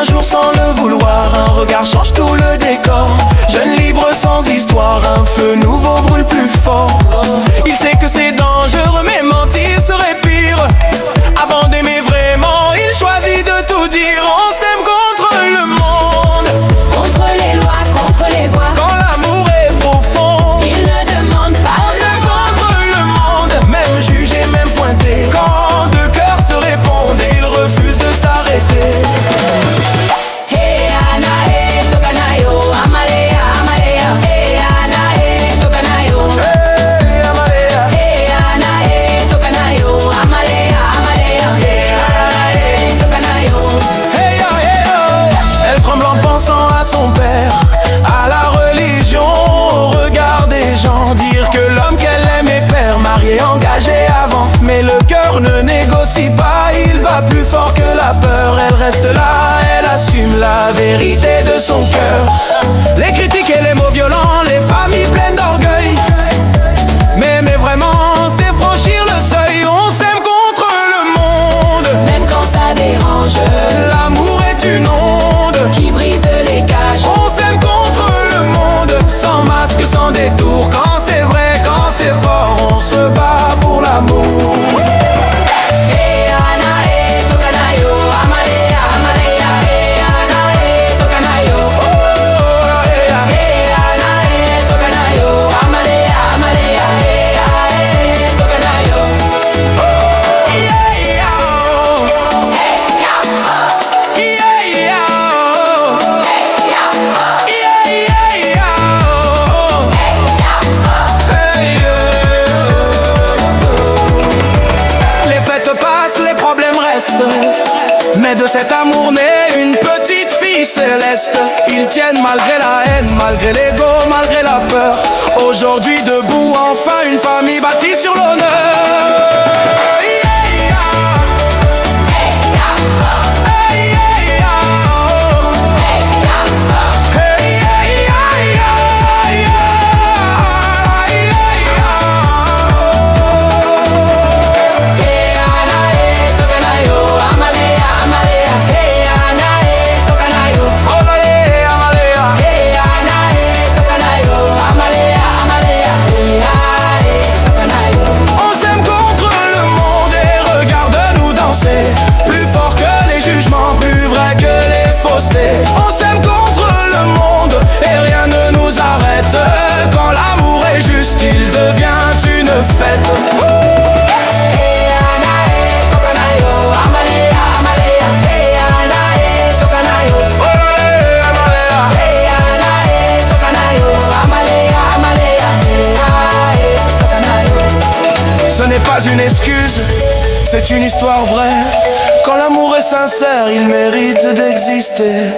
un jour sans le vouloir, un regard change tout le décor. Jeune libre sans histoire, un feu nouveau brûle plus fort. Il sait que c'est dangereux mais mentir serait pire. Avant d'aimer vraiment, il choisit de tout dire. On s'aime contre le monde, Contre les lois, contre les voix, quand l'amour est profond. il ne demande pas On s'aime contre le monde, même jugé, même pointé. Quand deux cœurs se répondent, ils refusent de s'arrêter. Hey Ana, hey, tokanayo, amalea, amalea. Hey Ana, hey, tokanayo. Hey Ana, hey, tokanayo, amalea, amalea. Hey Ana, hey, tokanayo. Hey, ah, hey, oh. Elle tremble en pensant à son père, à la religion, au regard des gens. Dire que l'homme qu'elle aime est père, marié, engagé avant. Mais le cœur ne négocie pas, il bat plus fort que la peur. Elle reste là, elle assume la vérité de son cœur. Les critiques et les mots violents, les familles pleines d'orgueil. Mais vraiment, c'est franchir le seuil. On s'aime contre le monde, Même quand ça dérange, l'amour est une onde. qui brise les cages. On s'aime contre le monde, sans masque, sans détour. Quand c'est vrai, quand c'est fort, on se bat pour l'amour. Hey Ana, hey, tokanayo, amalea, amalea. Hey Ana, hey, tokanayo. Hey Ana, hey, tokanayo, amalea, amalea. Hey Ana, hey, tokanayo. Yeah, yeah, oh. Hey ya, Yeah, yeah, oh. hey ya, Yeah, yeah, yeah, oh. hey ya. Hey, les fêtes passent, les problèmes restent. Mais de cet amour naît une petite fille céleste. Ils tiennent malgré la haine, malgré l'ego, malgré la peur. Aujourd'hui debout, enfin une famille bâtie sur l'honneur. Yeah, yeah. Hey, yeah, yeah, oh. Hey, yeah, yeah, yeah, yeah. Hey Ana, hey, tokanayo, amalea, amalea. Hey Ana, hey, tokanayo. Hey Ana, hey, tokanayo, amalea, amalea. Hey Ana, hey, tokanayo. On s'aime contre le monde et regarde-nous danser. Plus fort que les jugements, plus vrai que les faussetés. On s'aime contre le monde et rien ne nous arrête. Quand l'amour est juste, il devient une fête. Hey Ana, hey, tokanayo, amalea, amalea. Hey Ana, hey, tokanayo. Hey Ana, hey, tokanayo, amalea, amalea. Hey Ana, hey, tokanayo. Ce n'est pas une excuse, c'est une histoire vraie. Quand l'amour est sincère, il mérite d'exister.